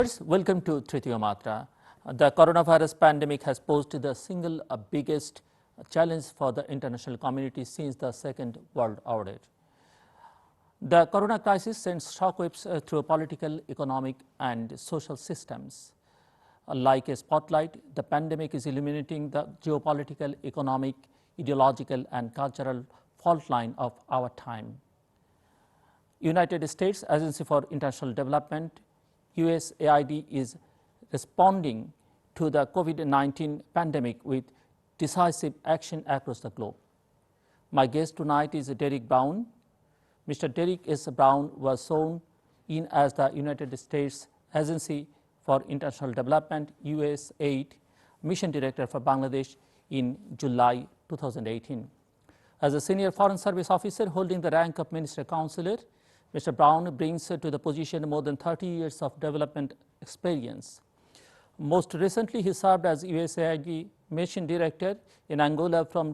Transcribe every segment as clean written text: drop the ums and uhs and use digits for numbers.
Welcome to Tritiyo Matra. The coronavirus pandemic has posed the single biggest challenge for the international community since the Second World War. The corona crisis sends shockwaves through political, economic, and social systems. Like a spotlight, the pandemic is illuminating the geopolitical, economic, ideological, and cultural fault line of our time. United States Agency for International Development, USAID, is responding to the COVID-19 pandemic with decisive action across the globe. My guest tonight is Derrick Brown. Mr. Derrick S. Brown was sworn in as the United States Agency for International Development, USAID, Mission Director for Bangladesh in July 2018. As a senior Foreign Service officer holding the rank of Minister Counselor, Mr. Brown brings to the position more than 30 years of development experience. Most recently, he served as USAID Mission Director in Angola from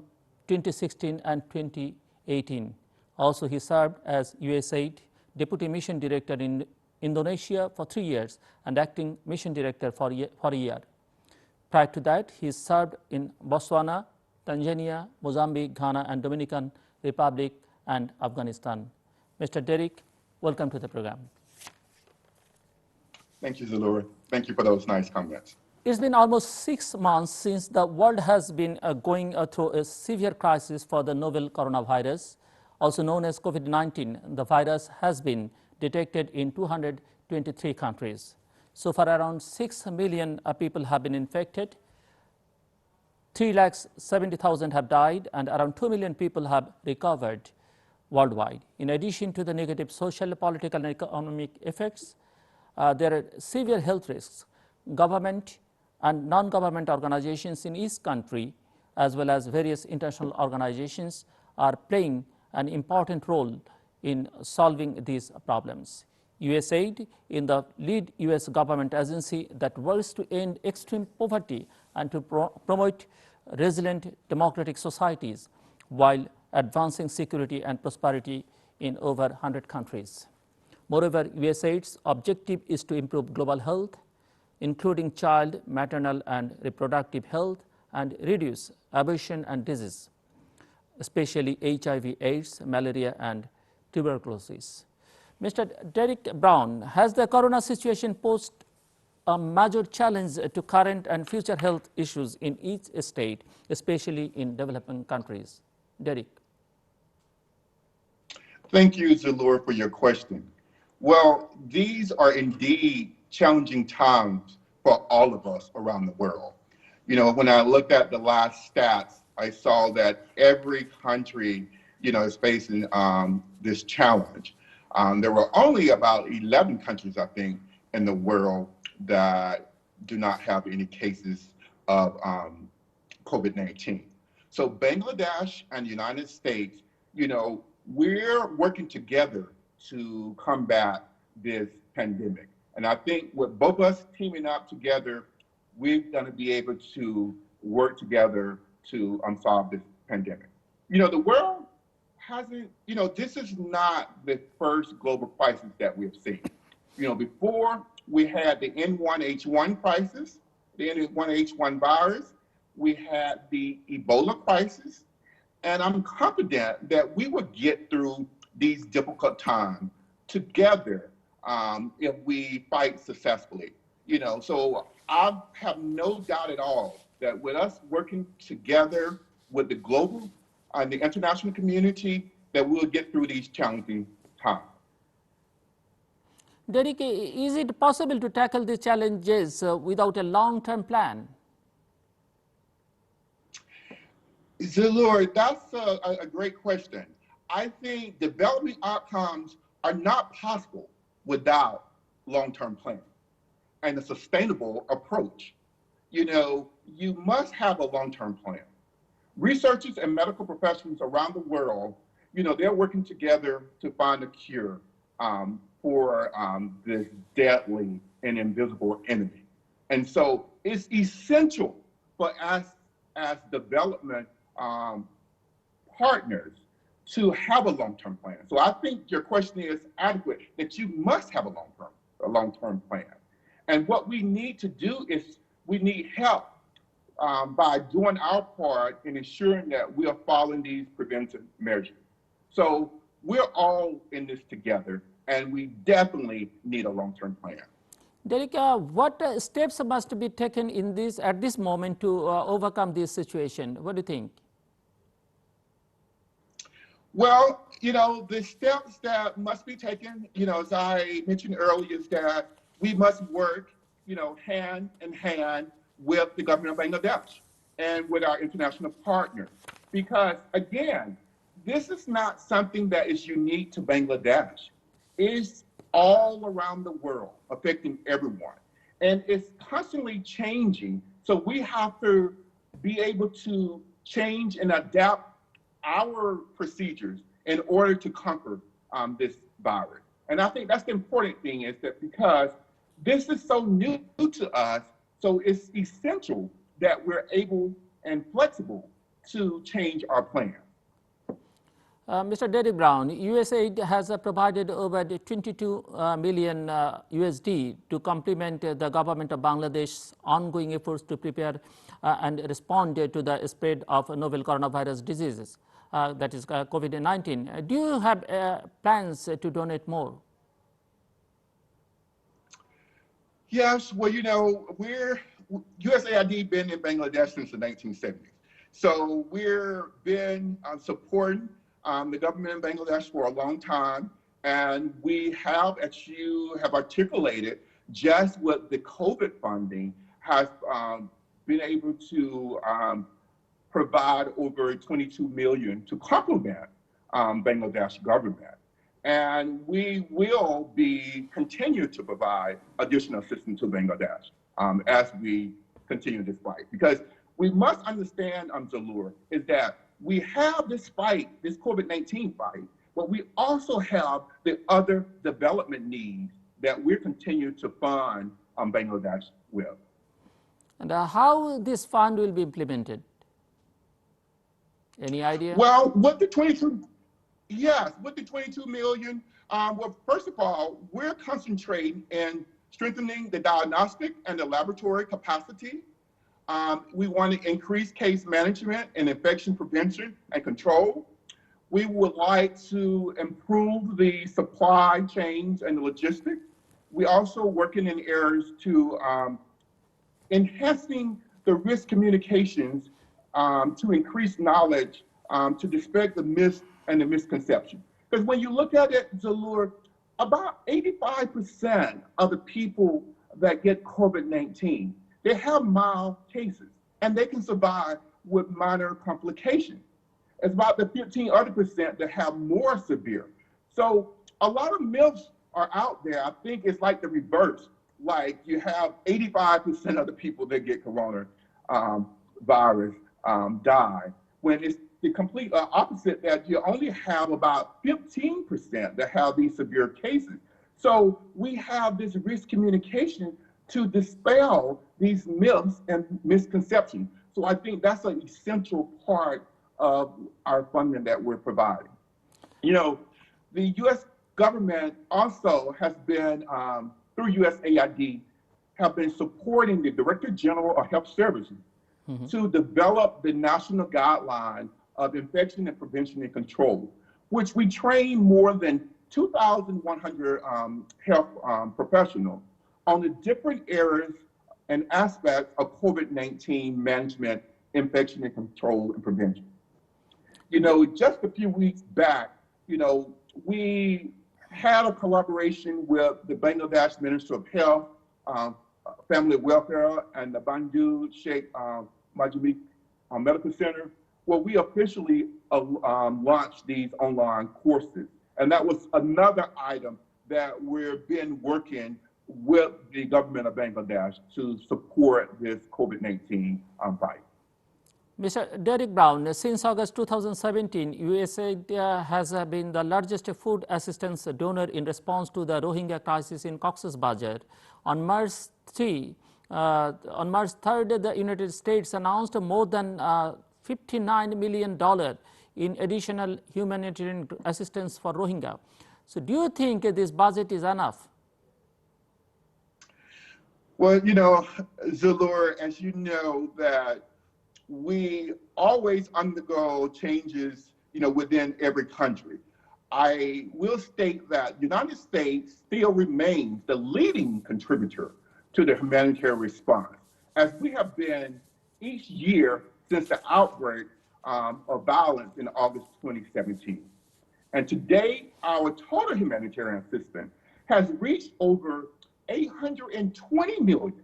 2016 and 2018. Also, he served as USAID Deputy Mission Director in Indonesia for 3 years and Acting Mission Director for a year. Prior to that, he served in Botswana, Tanzania, Mozambique, Ghana, and Dominican Republic and Afghanistan. Mr. Derrick, welcome to the program. Thank you, Zillur. Thank you for those nice comments. It's been almost 6 months since the world has been going through a severe crisis for the novel coronavirus, also known as COVID-19. The virus has been detected in 223 countries. So far, around 6 million people have been infected. 370,000 have died, and around 2 million people have recovered worldwide. In addition to the negative social, political, and economic effects, there are severe health risks. Government and non-government organizations in each country, as well as various international organizations, are playing an important role in solving these problems. USAID, in the lead U.S. government agency that works to end extreme poverty and to promote resilient democratic societies while advancing security and prosperity in over 100 countries. Moreover, USAID's objective is to improve global health, including child, maternal, and reproductive health, and reduce abortion and disease, especially HIV/AIDS, malaria, and tuberculosis. Mr. Derrick Brown, has the corona situation posed a major challenge to current and future health issues in each state, especially in developing countries? Derrick. Thank you, Zillur, for your question. Well, these are indeed challenging times for all of us around the world. You know, when I looked at the last stats, I saw that every country, is facing this challenge. There were only about 11 countries, I think, in the world that do not have any cases of COVID-19. So Bangladesh and the United States, we're working together to combat this pandemic. And I think with both of us teaming up together, we're going to be able to work together to solve this pandemic. The world hasn't, this is not the first global crisis that we've seen. Before we had the N1H1 crisis, the N1H1 virus, we had the Ebola crisis, and I'm confident that we will get through these difficult times together if we fight successfully. So I have no doubt at all that with us working together with the global and the international community, that we'll get through these challenging times. Derrick, is it possible to tackle these challenges without a long-term plan? Zillur, that's a great question. I think development outcomes are not possible without long-term planning and a sustainable approach. You must have a long-term plan. Researchers and medical professionals around the world, they're working together to find a cure for this deadly and invisible enemy. And so it's essential for us as development partners to have a long-term plan. So I think your question is adequate, that you must have a long-term plan. And what we need to do is we need help by doing our part in ensuring that we are following these preventive measures. So we're all in this together, and we definitely need a long-term plan. Derrick, what steps must be taken at this moment to overcome this situation? What do you think? Well, the steps that must be taken, as I mentioned earlier, is that we must work, hand in hand with the government of Bangladesh and with our international partners. Because again, this is not something that is unique to Bangladesh. It's all around the world, affecting everyone. And it's constantly changing. So we have to be able to change and adapt our procedures in order to conquer this virus. And I think that's the important thing, is that because this is so new to us, so it's essential that we're able and flexible to change our plan. Mr. Derrick Brown, USAID has provided over 22 million USD to complement the government of Bangladesh's ongoing efforts to prepare and respond to the spread of novel coronavirus diseases, that is COVID-19. Do you have plans to donate more? Yes, well, USAID been in Bangladesh since the 1970s. So we've been supporting the government in Bangladesh for a long time. And we have, as you have articulated, just with the COVID funding, has been able to provide over 22 million to complement Bangladesh government. And we will continue to provide additional assistance to Bangladesh as we continue this fight. Because we must understand, Zillur, is that we have this fight, this COVID-19 fight, but we also have the other development needs that we're continuing to fund Bangladesh with. And how this fund will be implemented? Any idea? Well, with the 22 million, well, first of all, we're concentrating in strengthening the diagnostic and the laboratory capacity. We want to increase case management and infection prevention and control. We would like to improve the supply chains and the logistics. We also working in areas to enhancing the risk communications to increase knowledge, to dispel the myths and the misconception. Because when you look at it, Zillur, about 85% of the people that get COVID-19, they have mild cases and they can survive with minor complications. It's about the 15 other percent that have more severe. So a lot of myths are out there. I think it's like the reverse. Like you have 85% of the people that get corona virus die, when it's the complete opposite, that you only have about 15% that have these severe cases. So we have this risk communication to dispel these myths and misconceptions. So I think that's an essential part of our funding that we're providing. The U.S. government also has been, through USAID, have been supporting the Director General of Health Services to develop the national guideline of infection and prevention and control, which we train more than 2,100 health professionals on the different areas and aspects of COVID-19 management, infection and control and prevention. Just a few weeks back, we had a collaboration with the Bangladesh Minister of Health, Family Welfare, and the Bandu Sheikh Majid Medical Center, where we officially launched these online courses. And that was another item that we've been working with the government of Bangladesh to support this COVID-19 fight. Mr. Derrick Brown, since August 2017, USAID has been the largest food assistance donor in response to the Rohingya crisis in Cox's Bazar. On March 3rd, the United States announced more than $59 million in additional humanitarian assistance for Rohingya. So do you think this budget is enough? Well, you know, Zillur, as you know, that we always undergo changes, you know, within every country. I will state that the United States still remains the leading contributor to the humanitarian response, as we have been each year since the outbreak of violence in August 2017. And today, our total humanitarian assistance has reached over 820 million,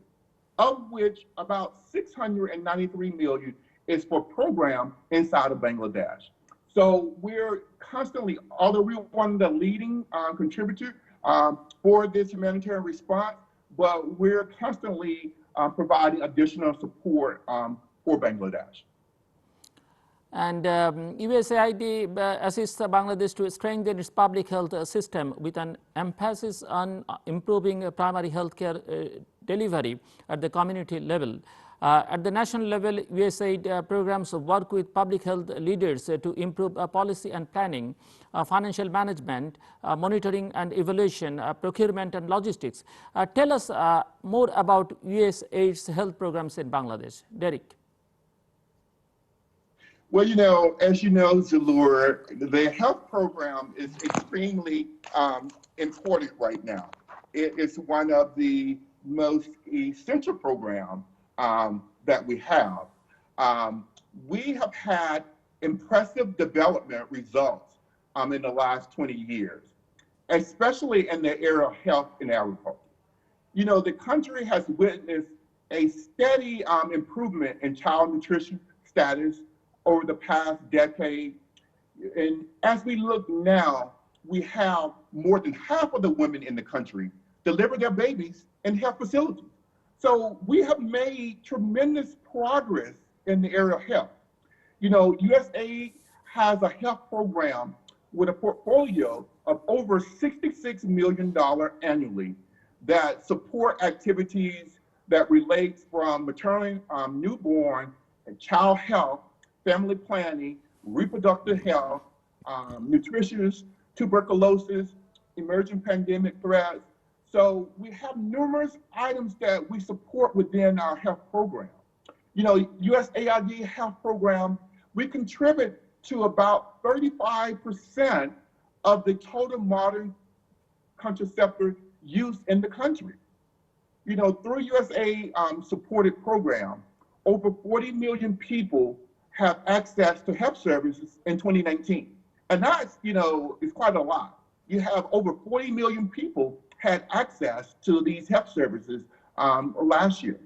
of which about 693 million is for programs inside of Bangladesh. So we're constantly, although we're one of the leading contributors for this humanitarian response, but we're constantly providing additional support for Bangladesh. And USAID assists Bangladesh to strengthen its public health system with an emphasis on improving primary health care delivery at the community level. At the national level, USAID programs work with public health leaders to improve policy and planning, financial management, monitoring and evaluation, procurement and logistics. Tell us more about USAID's health programs in Bangladesh. Derrick. Well, you know, as you know, Zillur, the health program is extremely important right now. It is one of the most essential programs that we have. We have had impressive development results in the last 20 years, especially in the area of health and agriculture. You know, the country has witnessed a steady improvement in child nutrition status over the past decade. And as we look now, we have more than half of the women in the country deliver their babies in health facilities. So we have made tremendous progress in the area of health. You know, USAID has a health program with a portfolio of over $66 million annually that support activities that relates from maternal, newborn, and child health, family planning, reproductive health, nutrition, tuberculosis, emerging pandemic threats. So we have numerous items that we support within our health program. You know, USAID health program, we contribute to about 35% of the total modern contraceptive use in the country. You know, through USAID supported program, over 40 million people have access to health services in 2019. And that's, you know, it's quite a lot. You have over 40 million people had access to these health services last year.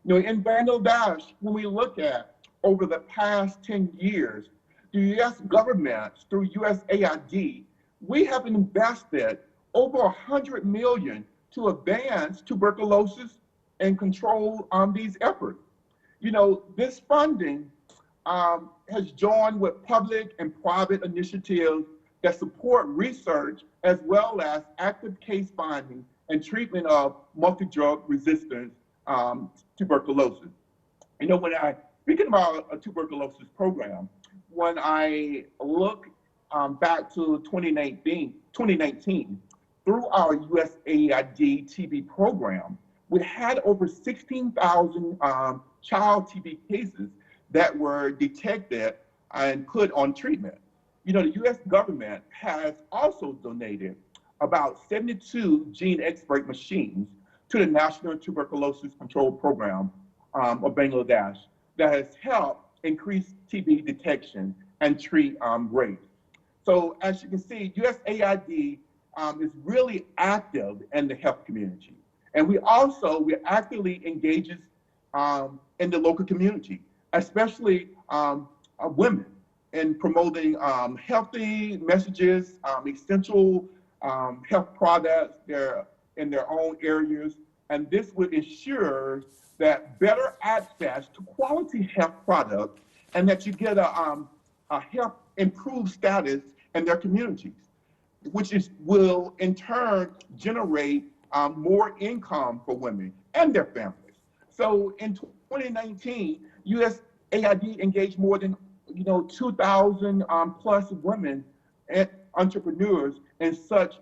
You know, in Bangladesh, when we look at over the past 10 years, the US government through USAID, we have invested over 100 million to advance tuberculosis and control these efforts. You know, this funding has joined with public and private initiatives that support research as well as active case finding and treatment of multi-drug resistant tuberculosis. You know, when I, speaking about a tuberculosis program, when I look back to 2019, through our USAID TB program, we had over 16,000 child TB cases that were detected and put on treatment. You know, the US government has also donated about 72 gene expert machines to the National Tuberculosis Control Program of Bangladesh that has helped increase TB detection and treat rates. So as you can see, USAID is really active in the health community. And we actively engages in the local community, especially women, in promoting healthy messages, essential health products in their own areas. And this would ensure that better access to quality health products and that you get a health improved status in their communities, which will in turn generate more income for women and their families. So in 2019, USAID engaged more than 2,000 plus women and entrepreneurs in such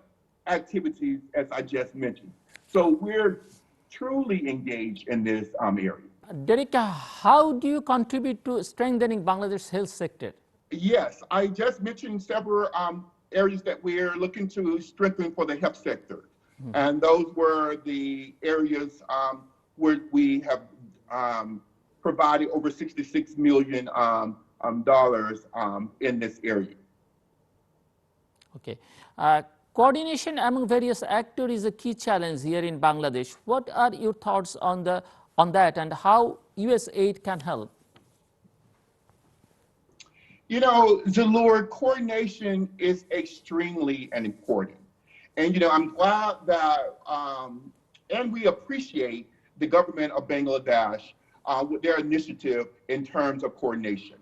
activities as I just mentioned. So we're truly engaged in this area. Derrick, how do you contribute to strengthening Bangladesh's health sector? Yes, I just mentioned several areas that we're looking to strengthen for the health sector. And those were the areas where we have provided over $66 million in this area. Okay. Coordination among various actors is a key challenge here in Bangladesh. What are your thoughts on that and how USAID can help? You know, Zillur, coordination is extremely important. And, you know, I'm glad that, and we appreciate the government of Bangladesh with their initiative in terms of coordination.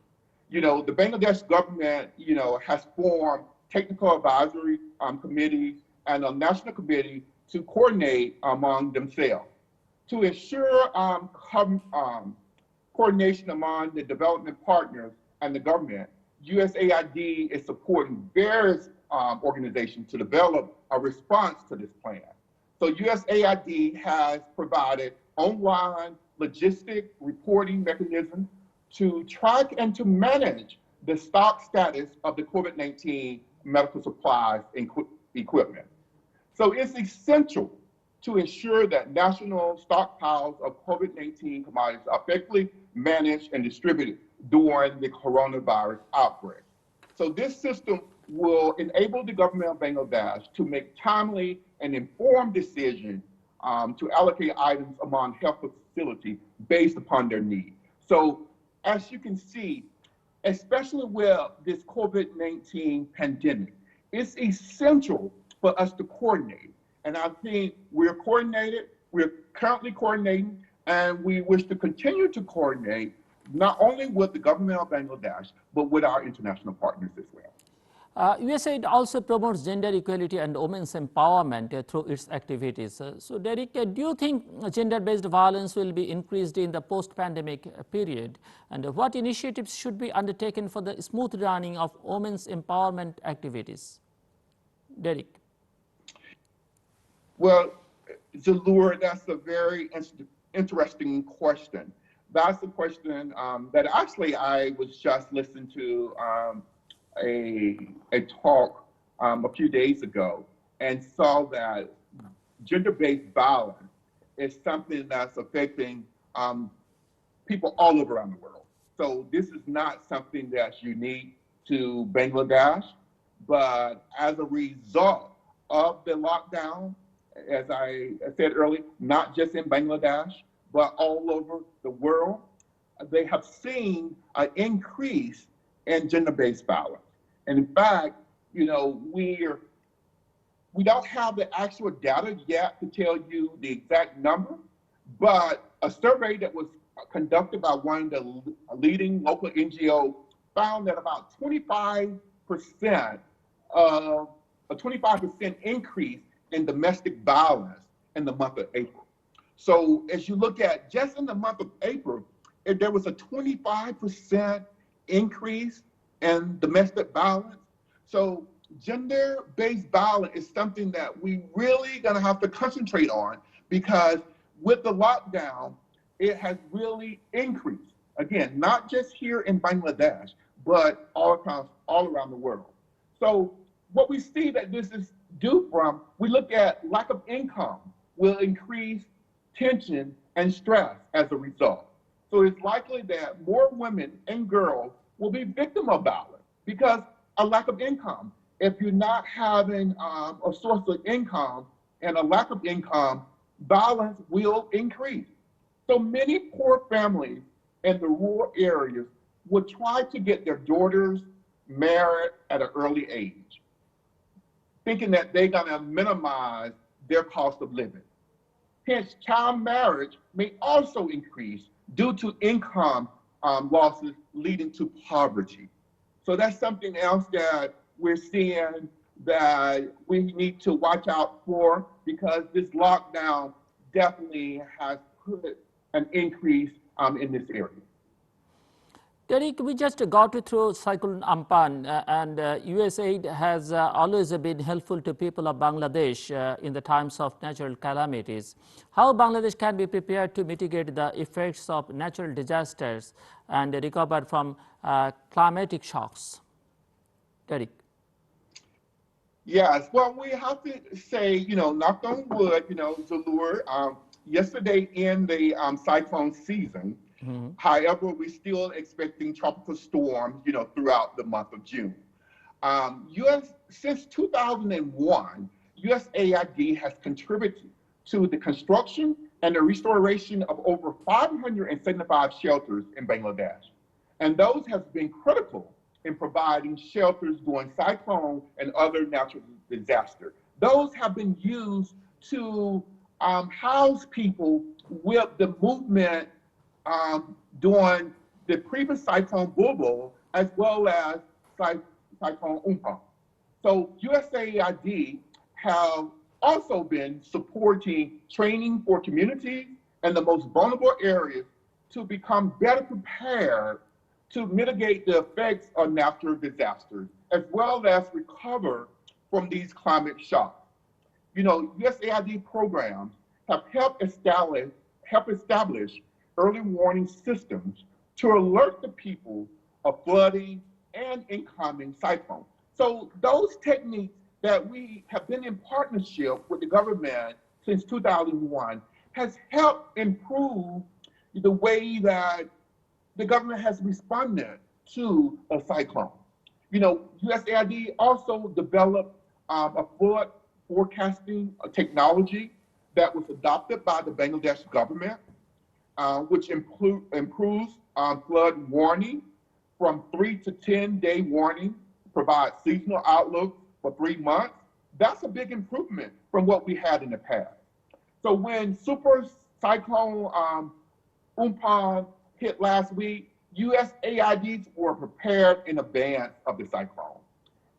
You know, the Bangladesh government, you know, has formed technical advisory committees and a national committee to coordinate among themselves. To ensure coordination among the development partners and the government, USAID is supporting various organizations to develop a response to this plan. So USAID has provided online logistic reporting mechanisms to track and to manage the stock status of the COVID-19 medical supplies and equipment. So it's essential to ensure that national stockpiles of COVID-19 commodities are effectively managed and distributed during the coronavirus outbreak. So this system will enable the government of Bangladesh to make timely and informed decisions to allocate items among health facilities based upon their need. So as you can see, especially with this COVID-19 pandemic, it's essential for us to coordinate. And I think we're coordinated, we're currently coordinating, and we wish to continue to coordinate not only with the government of Bangladesh, but with our international partners as well. USAID also promotes gender equality and women's empowerment through its activities. So Derrick, do you think gender-based violence will be increased in the post-pandemic period? And what initiatives should be undertaken for the smooth running of women's empowerment activities? Derrick. Well, Zillur, that's a very interesting question. That's a question that actually I was just listening to a talk a few days ago and saw that gender-based violence is something that's affecting people all over around the world. So this is not something that's unique to Bangladesh, but as a result of the lockdown, as I said earlier, not just in Bangladesh, but all over the world, they have seen an increase in gender-based violence. And in fact, you know, we don't have the actual data yet to tell you the exact number, but a survey that was conducted by one of the leading local NGOs found that about 25% of a 25% increase in domestic violence in the month of April. So as you look at just in the month of April, there was a 25% increase in domestic violence. So gender-based violence is something that we really gonna have to concentrate on, because with the lockdown, it has really increased. Again, not just here in Bangladesh, but all around the world. So what we see that this is due from, we look at lack of income will increase tension and stress as a result. So it's likely that more women and girls will be victims of violence because a lack of income. If you're not having a source of income and a lack of income, violence will increase. So many poor families in the rural areas will try to get their daughters married at an early age, thinking that they're gonna minimize their cost of living. Hence, child marriage may also increase due to income losses leading to poverty. So that's something else that we're seeing that we need to watch out for, because this lockdown definitely has put an increase in this area. Derrick, we just got through Cyclone Amphan, and USAID has always been helpful to people of Bangladesh in the times of natural calamities. How Bangladesh can be prepared to mitigate the effects of natural disasters and recover from climatic shocks? Derrick. Yes, well, we have to say, knock on wood, Zillur, yesterday in the cyclone season. However, we're still expecting tropical storms, throughout the month of June. Since 2001, USAID has contributed to the construction and the restoration of over 575 shelters in Bangladesh. And those have been critical in providing shelters during cyclone and other natural disasters. Those have been used to house people with the movement during the previous cyclone Bulbul, as well as cyclone Amphan. So USAID have also been supporting training for communities and the most vulnerable areas to become better prepared to mitigate the effects of natural disasters, as well as recover from these climate shocks. USAID programs have helped establish early warning systems to alert the people of flooding and incoming cyclones. So those techniques that we have been in partnership with the government since 2001 has helped improve the way that the government has responded to a cyclone. USAID also developed a flood forecasting technology that was adopted by the Bangladesh government, which improves flood warning from 3 to 10-day warning, provides seasonal outlook for 3 months. That's a big improvement from what we had in the past. So when Super Cyclone Amphan hit last week, USAIDs were prepared in advance of the cyclone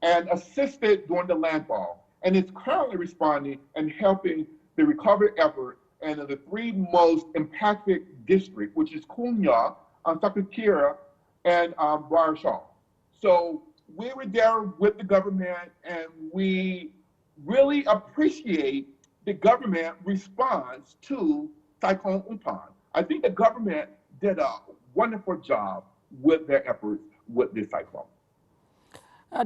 and assisted during the landfall, and it's currently responding and helping the recovery effort in the 3 most impacted districts, which is Konya, Sakatira, and Barashal. So we were there with the government, and we really appreciate the government response to Cyclone Amphan. I think the government did a wonderful job with their efforts with this cyclone.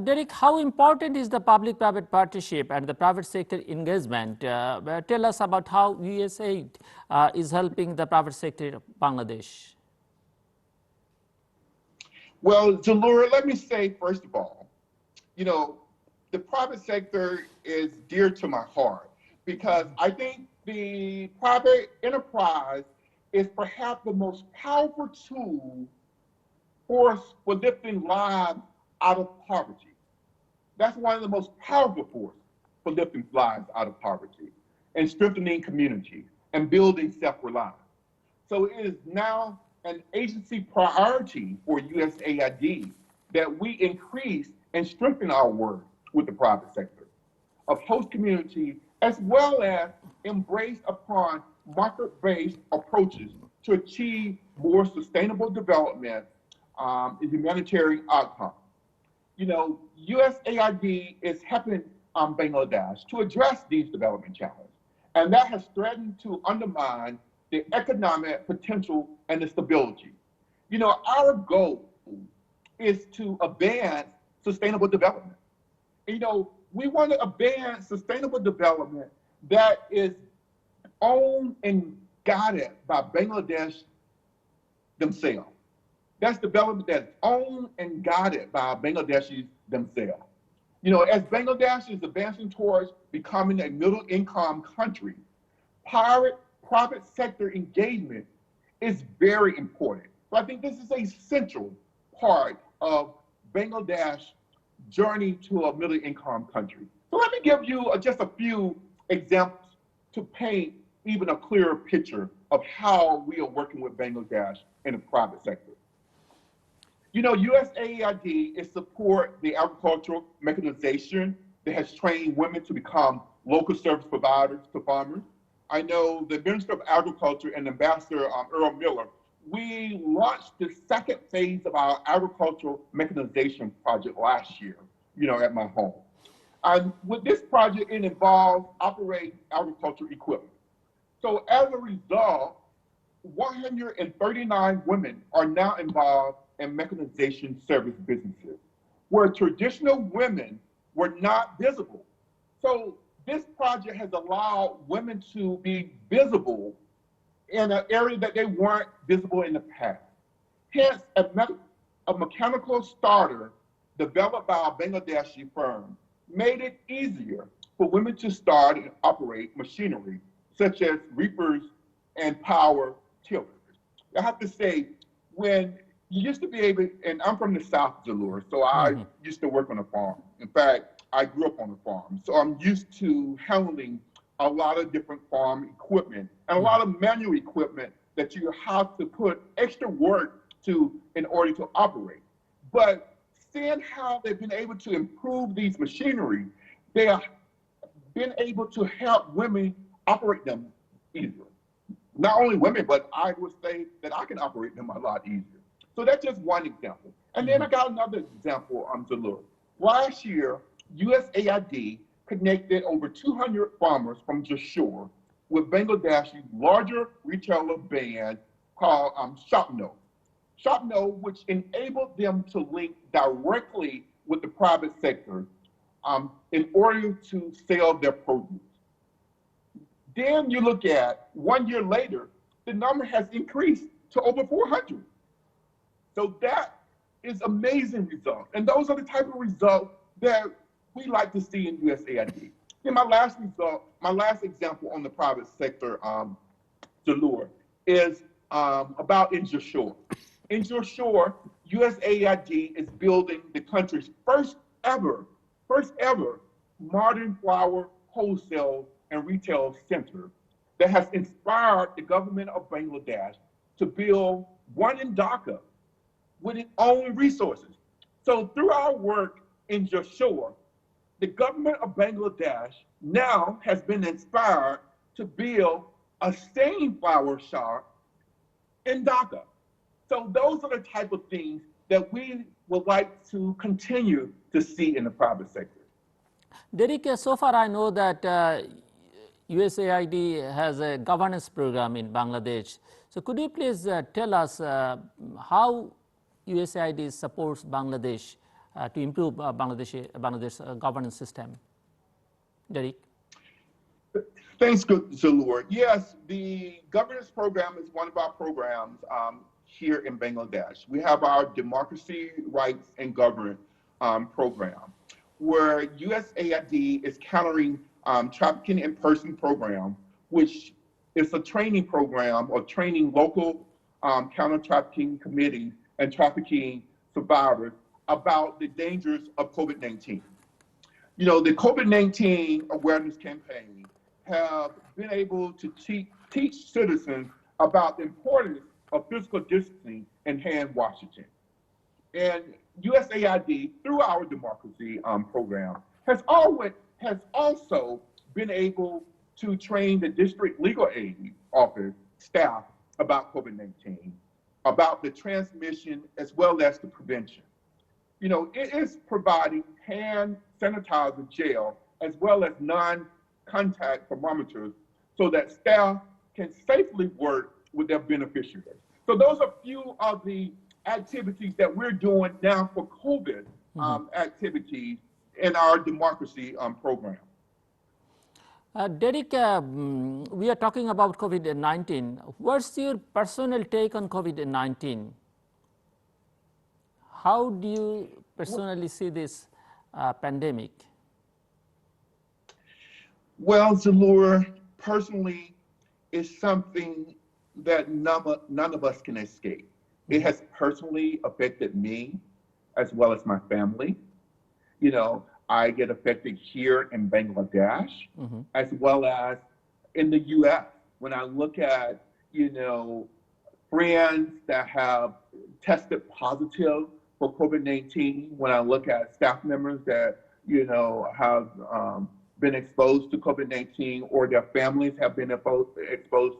Derrick, how important is the public-private partnership and the private sector engagement? Tell us about how USAID is helping the private sector of Bangladesh. Well, Zillur, let me say, first of all, the private sector is dear to my heart because I think the private enterprise is perhaps the most powerful tool for lifting lives out of poverty. That's one of the most powerful forces for lifting lives out of poverty and strengthening communities and building self-reliance. So it is now an agency priority for USAID that we increase and strengthen our work with the private sector of host communities, as well as embrace upon market-based approaches to achieve more sustainable development and humanitarian outcomes. USAID is helping Bangladesh to address these development challenges, and that has threatened to undermine the economic potential and the stability. Our goal is to advance sustainable development. We want to advance sustainable development that is owned and guided by Bangladesh themselves. That's development that's owned and guided by Bangladeshis themselves. As Bangladesh is advancing towards becoming a middle-income country, private sector engagement is very important. So I think this is a central part of Bangladesh's journey to a middle-income country. So let me give you just a few examples to paint even a clearer picture of how we are working with Bangladesh in the private sector. USAID is support the agricultural mechanization that has trained women to become local service providers to farmers. I know the Minister of Agriculture and Ambassador Earl Miller we launched the second phase of our agricultural mechanization project last year, at my home. And with this project, it involves operating agricultural equipment. So as a result, 139 women are now involved in mechanization service businesses, where traditional women were not visible. So this project has allowed women to be visible in an area that they weren't visible in the past. Hence, a mechanical starter developed by a Bangladeshi firm made it easier for women to start and operate machinery, such as reapers and power tillers. I have to say, when you used to be able, and I'm from the South, Zillur, so I used to work on a farm. In fact, I grew up on a farm, so I'm used to handling a lot of different farm equipment and a lot of manual equipment that you have to put extra work to in order to operate. But seeing how they've been able to improve these machinery, they have been able to help women operate them easier. Not only women, but I would say that I can operate them a lot easier. So that's just one example. And then I got another example on Zillur. Last year, USAID connected over 200 farmers from Jashore with Bangladeshi's larger retailer band called Shopno. Shopno, which enabled them to link directly with the private sector in order to sell their produce. Then you look at 1 year later, the number has increased to over 400. So that is amazing results. And those are the type of results that we like to see in USAID. Then my last example on the private sector, Zillur, is about in Jashore. In Jashore, USAID is building the country's first ever modern flower wholesale and retail center that has inspired the government of Bangladesh to build one in Dhaka with its own resources. So through our work in Jashore, the government of Bangladesh now has been inspired to build a same flower shop in Dhaka. So those are the type of things that we would like to continue to see in the private sector. Derrick, so far I know that USAID has a governance program in Bangladesh. So could you please tell us how USAID supports Bangladesh to improve Bangladesh's governance system? Derrick? Thanks, Zillur. Yes, the governance program is one of our programs here in Bangladesh. We have our Democracy, Rights, and Governance program, where USAID is countering trafficking in person program, which is a training program or training local counter-trafficking committees and trafficking survivors about the dangers of COVID-19. The COVID-19 awareness campaign have been able to teach citizens about the importance of physical distancing and hand washing. And USAID, through our democracy program, has also been able to train the district legal aid office staff about COVID-19, about the transmission as well as the prevention. It is providing hand sanitizer gel as well as non-contact thermometers so that staff can safely work with their beneficiaries. So those are a few of the activities that we're doing now for COVID activities in our democracy program. Derrick, we are talking about COVID-19. What's your personal take on COVID-19? How do you personally see this pandemic? Well, Zillur, personally, it's something that none of us can escape. It has personally affected me as well as my family. I get affected here in Bangladesh as well as in the US. When I look at, friends that have tested positive for COVID-19, when I look at staff members that, have been exposed to COVID-19 or their families have been exposed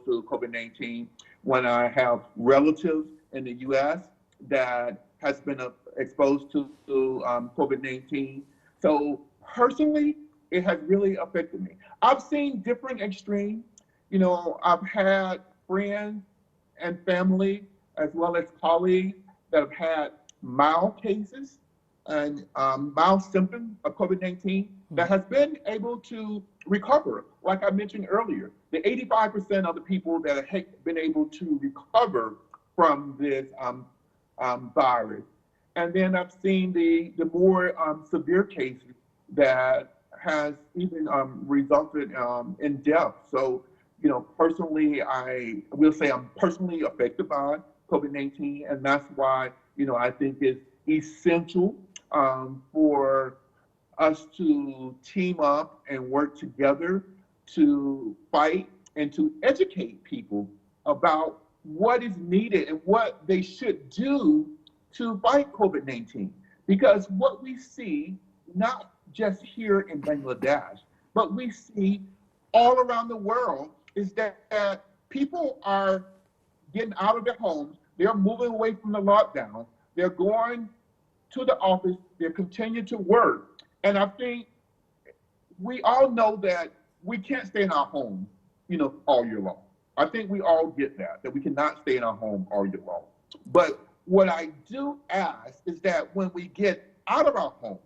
to COVID-19, when I have relatives in the U.S. that has been exposed to COVID-19. So personally, it has really affected me. I've seen different extremes. You know, I've had friends and family as well as colleagues that have had mild cases and mild symptoms of COVID-19 that has been able to recover. Like I mentioned earlier, the 85% of the people that have been able to recover from this virus. And then I've seen the more severe cases that has even resulted in death. So, you know, personally, I will say I'm personally affected by COVID-19, and that's why, you know, I think it's essential for us to team up and work together to fight and to educate people about what is needed and what they should do to fight COVID-19. Because what we see, not just here in Bangladesh, but we see all around the world, is that people are getting out of their homes, they're moving away from the lockdown, they're going to the office, they're continuing to work. And I think we all know that we can't stay in our homes, you know, all year long. I think we all get that we cannot stay in our home all year long. But what I do ask is that when we get out of our home,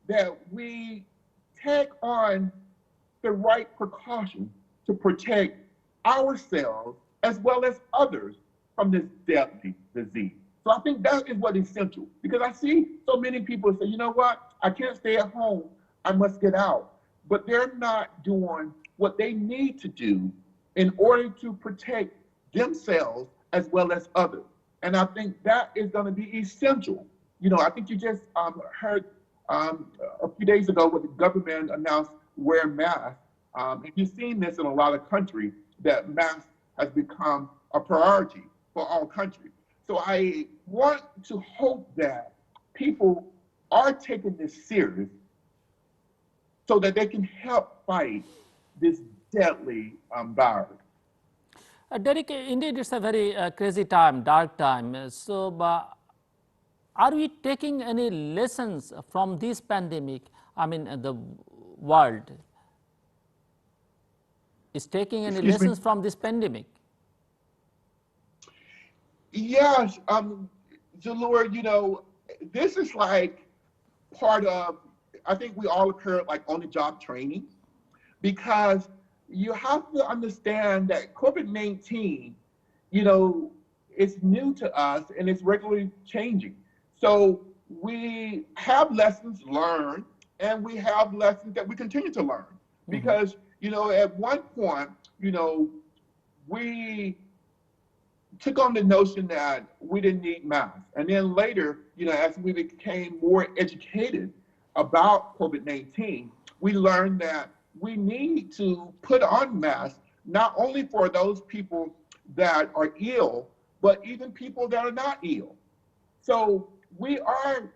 that we take on the right precautions to protect ourselves as well as others from this deadly disease. So I think that is what is essential, because I see so many people say, you know what, I can't stay at home, I must get out. But they're not doing what they need to do in order to protect themselves as well as others. And I think that is going to be essential. You know, I think you just heard a few days ago what the government announced, wear masks. And you've seen this in a lot of countries, that masks has become a priority for all countries. So I want to hope that people are taking this serious so that they can help fight this deadly virus. Derrick, indeed, it's a very crazy time, dark time. So, are we taking any lessons from this pandemic? I mean, the world is taking any lessons from this pandemic? Yes, Zillur, you know, this is like part of, I think we all occurred like on-the-job training, because you have to understand that COVID-19, you know, it's new to us and it's regularly changing. So we have lessons learned and we have lessons that we continue to learn. Because, you know, at one point, you know, we took on the notion that we didn't need masks. And then later, you know, as we became more educated about COVID-19, we learned that we need to put on masks, not only for those people that are ill, but even people that are not ill. So we are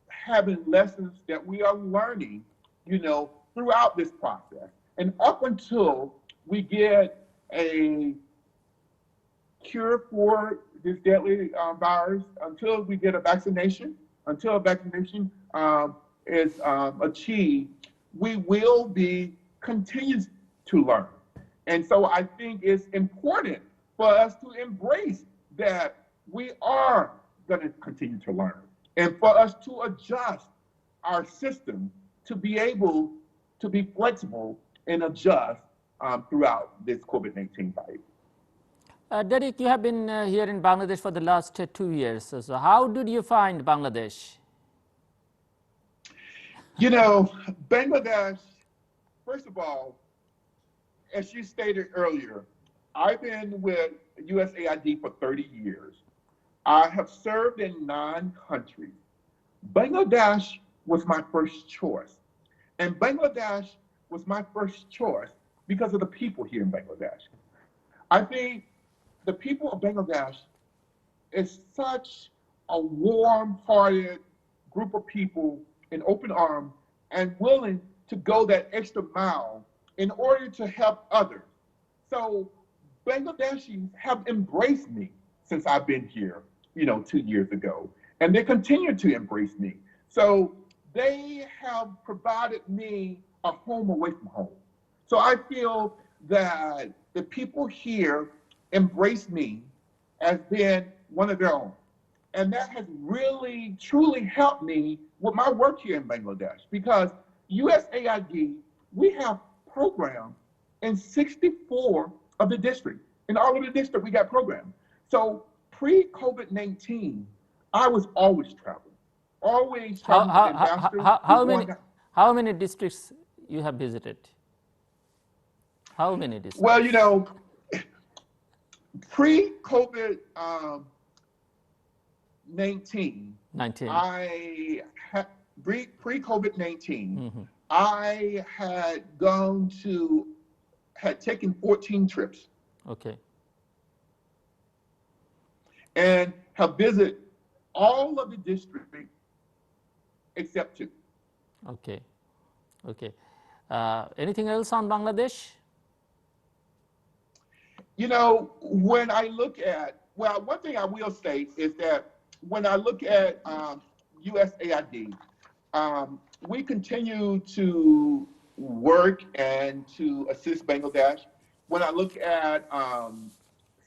having lessons that we are learning, you know, throughout this process. And up until we get a cure for this deadly virus, until we get a vaccination, until a vaccination is achieved, we will be continues to learn. And so I think it's important for us to embrace that we are going to continue to learn, and for us to adjust our system to be able to be flexible and adjust throughout this COVID-19 fight. Derrick, you have been here in Bangladesh for the last 2 years. So how did you find Bangladesh? You know, Bangladesh, first of all, as you stated earlier, I've been with USAID for 30 years. I have served in 9 countries. Bangladesh was my first choice. And Bangladesh was my first choice because of the people here in Bangladesh. I think the people of Bangladesh is such a warm-hearted group of people, in open arms, and willing to go that extra mile in order to help others. So Bangladeshis have embraced me since I've been here, 2 years ago, and they continue to embrace me. So they have provided me a home away from home. So I feel that the people here embrace me as being one of their own. And that has really, truly helped me with my work here in Bangladesh, because USAID, we have programs in 64 of the district. In all of the district, we got programs. So pre-COVID-19, I was always traveling, always traveling with ambassadors. How many districts you have visited? How many districts? Well, pre-COVID 19, I had pre-COVID-19, I had taken 14 trips. Okay. And have visited all of the districts except 2. Okay. Okay. Anything else on Bangladesh? When I look at, one thing I will say is that when I look at USAID, we continue to work and to assist Bangladesh. When I look at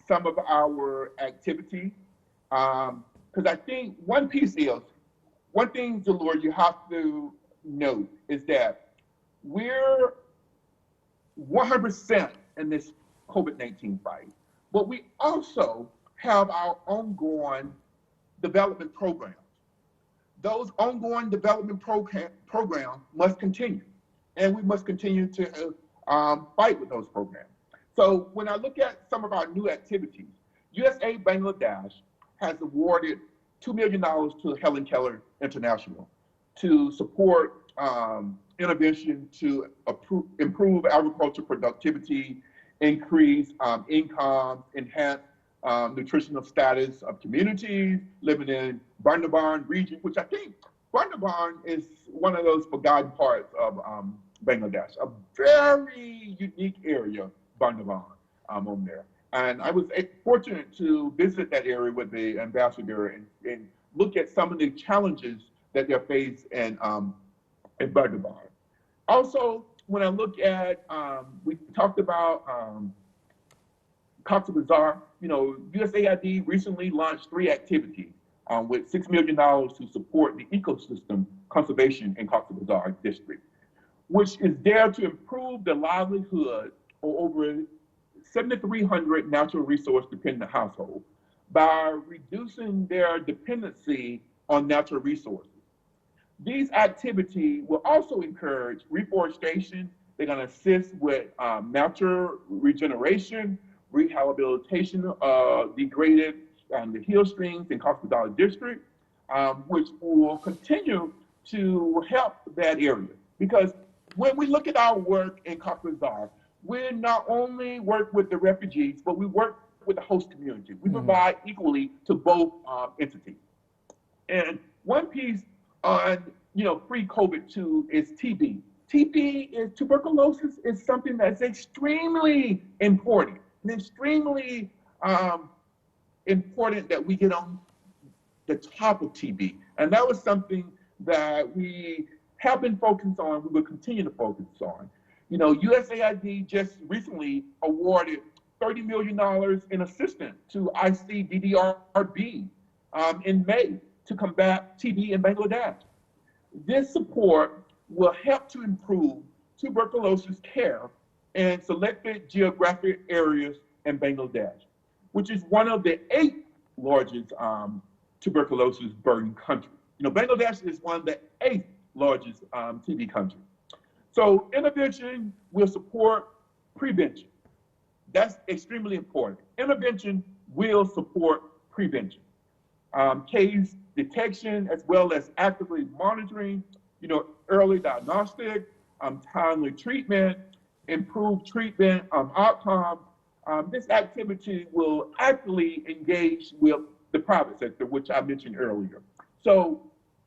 some of our activity, because I think one thing, Zillur, you have to note is that we're 100% in this COVID-19 fight, but we also have our ongoing development programs. Those ongoing development programs must continue, and we must continue to fight with those programs. So when I look at some of our new activities, USAID Bangladesh has awarded $2 million to Helen Keller International to support intervention to improve agriculture productivity, increase income, enhance nutritional status of communities living in Bandarban region, which I think Bandarban is one of those forgotten parts of Bangladesh, a very unique area, Bandarban, on there. And I was fortunate to visit that area with the ambassador and look at some of the challenges that they're faced in Bandarban. Also, when I look at, we talked about Cox's Bazar, USAID recently launched 3 activities with $6 million to support the ecosystem conservation in Cox's Bazar district, which is there to improve the livelihood of over 7,300 natural resource dependent households by reducing their dependency on natural resources. These activities will also encourage reforestation. They're going to assist with natural regeneration, rehabilitation of degraded the hill streams in Cox's Bazar district, which will continue to help that area. Because when we look at our work in Cox's Bazar, we not only work with the refugees, but we work with the host community. We provide equally to both entities. And one piece on pre-COVID too is TB. TB is tuberculosis is something that's extremely important and extremely important that we get on the top of TB. And that was something that we have been focused on, we will continue to focus on. USAID just recently awarded $30 million in assistance to ICDDRB in May to combat TB in Bangladesh. This support will help to improve tuberculosis care in selected geographic areas in Bangladesh, which is one of the 8 largest tuberculosis burden countries. Bangladesh is one of the 8 largest TB countries. So intervention will support prevention. That's extremely important. Intervention will support prevention. Case detection, as well as actively monitoring, early diagnostic, timely treatment, improved treatment outcome. This activity will actively engage with the private sector, which I mentioned earlier. So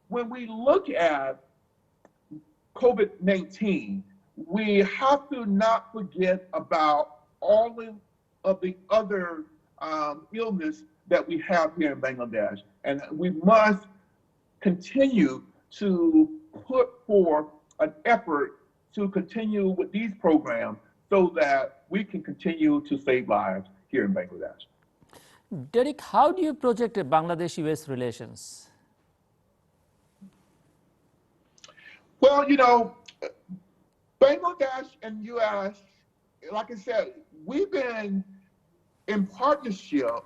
when we look at COVID-19, we have to not forget about all of the other illness that we have here in Bangladesh. And we must continue to put forth an effort to continue with these programs so that we can continue to save lives here in Bangladesh. Derrick, how do you project Bangladesh-US relations? Well, you know, Bangladesh and U.S., like I said, we've been in partnership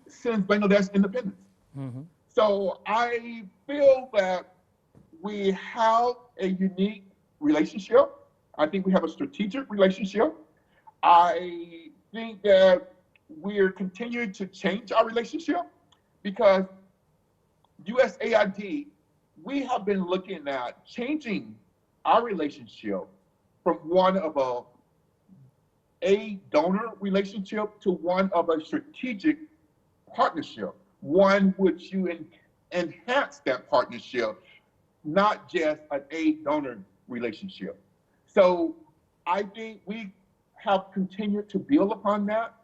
since Bangladesh independence. Mm-hmm. So I feel that we have a unique relationship. I think we have a strategic relationship. I think that we're continuing to change our relationship because USAID, we have been looking at changing our relationship from one of a donor relationship to one of a strategic partnership, one which you enhance that partnership, not just an aid donor relationship. So I think we have continued to build upon that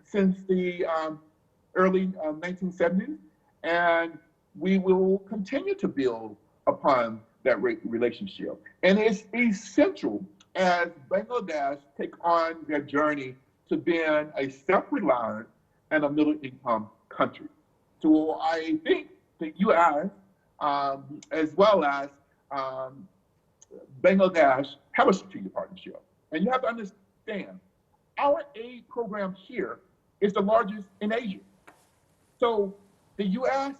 since the early 1970s, and we will continue to build upon that relationship. And it's essential as Bangladesh take on their journey to being a self-reliant and a middle-income country. So I think the U.S. As well as Bangladesh have a strategic partnership. And you have to understand, our aid program here is the largest in Asia. So the U.S.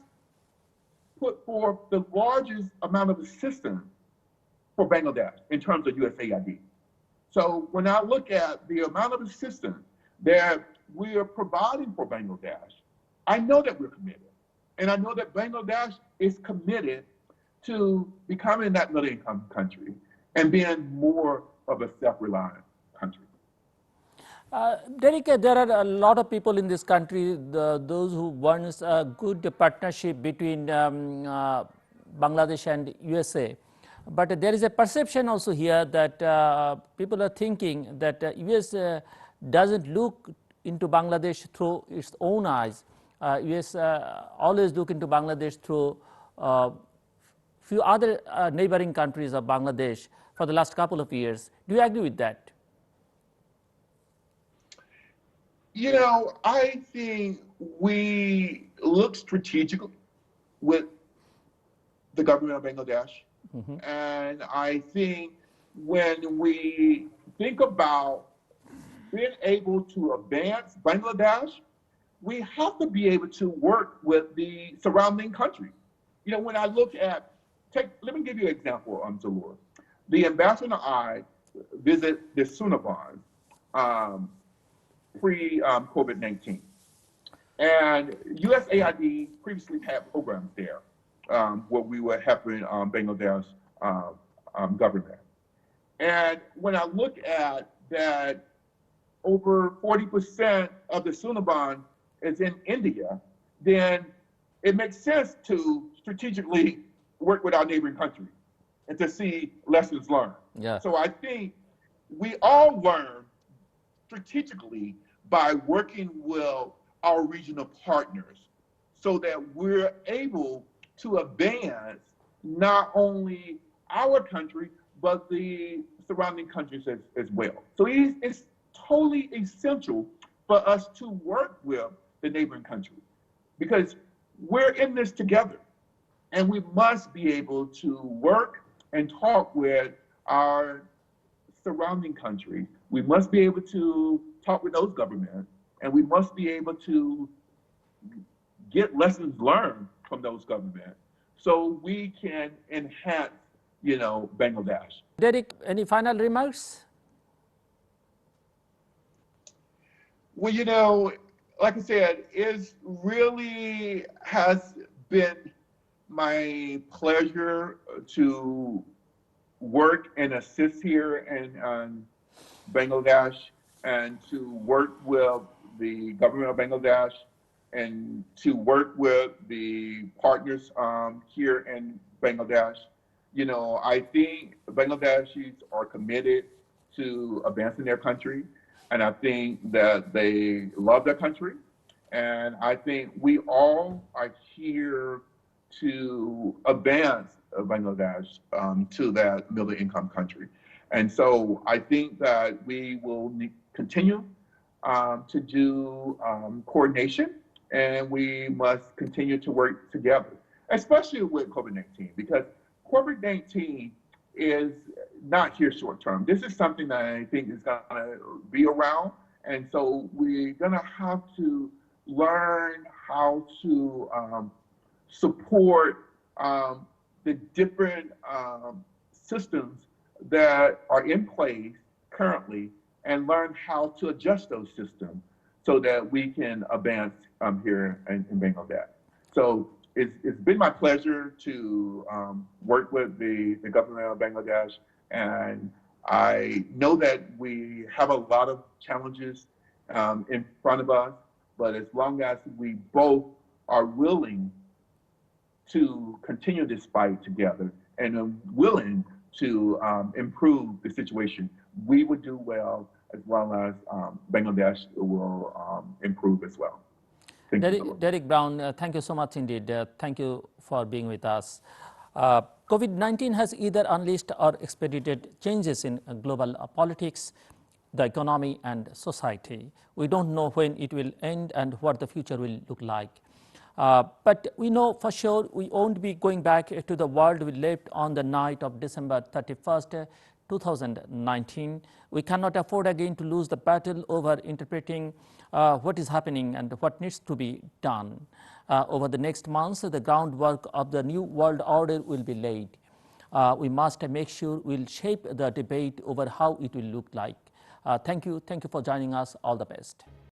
put forth the largest amount of assistance for Bangladesh in terms of USAID. So when I look at the amount of assistance that we are providing for Bangladesh, I know that we're committed. And I know that Bangladesh is committed to becoming that middle-income country and being more of a self-reliant country. Derrick, there are a lot of people in this country, those who want a good partnership between Bangladesh and USA. But there is a perception also here that people are thinking that US doesn't look into Bangladesh through its own eyes. US always look into Bangladesh through few other neighboring countries of Bangladesh for the last couple of years. Do you agree with that? You know, I think we look strategically with the government of Bangladesh. Mm-hmm. And I think when we think about being able to advance Bangladesh, we have to be able to work with the surrounding countries. You know, when I look at, let me give you an example, Zillur. The ambassador and I visit the Sunaban pre-COVID-19. And USAID previously had programs there where we were helping Bangladesh government. And when I look at that, over 40% of the Sunaban is in India, then it makes sense to strategically work with our neighboring countries and to see lessons learned. Yeah. So I think we all learn strategically by working with our regional partners so that we're able to advance not only our country, but the surrounding countries as well. So it's totally essential for us to work with the neighboring countries because we're in this together and we must be able to work and talk with our surrounding countries. We must be able to talk with those governments and we must be able to get lessons learned from those governments so we can enhance, Bangladesh. Derrick, any final remarks? Well, like I said, it really has been my pleasure to work and assist here in Bangladesh and to work with the government of Bangladesh and to work with the partners here in Bangladesh. You know, I think Bangladeshis are committed to advancing their country, and I think that they love their country. And I think we all are here to advance Bangladesh to that middle income country. And so I think that we will continue to do coordination, and we must continue to work together, especially with COVID-19, because COVID-19 is not here short term. This is something that I think is going to be around. And so we're going to have to learn how to support the different systems that are in place currently, and learn how to adjust those systems so that we can advance here in Bangladesh. So it's been my pleasure to work with the government of Bangladesh, and I know that we have a lot of challenges in front of us, but as long as we both are willing to continue this fight together and are willing to improve the situation, we would do well, as well as Bangladesh will improve as well. Derrick Brown, thank you so much indeed. Thank you for being with us. COVID-19 has either unleashed or expedited changes in global politics, the economy, and society. We don't know when it will end and what the future will look like. But we know for sure we won't be going back to the world we left on the night of December 31st, 2019. We cannot afford again to lose the battle over interpreting what is happening and what needs to be done. Over the next months, the groundwork of the new world order will be laid. We must make sure we'll shape the debate over how it will look like. Thank you for joining us. All the best.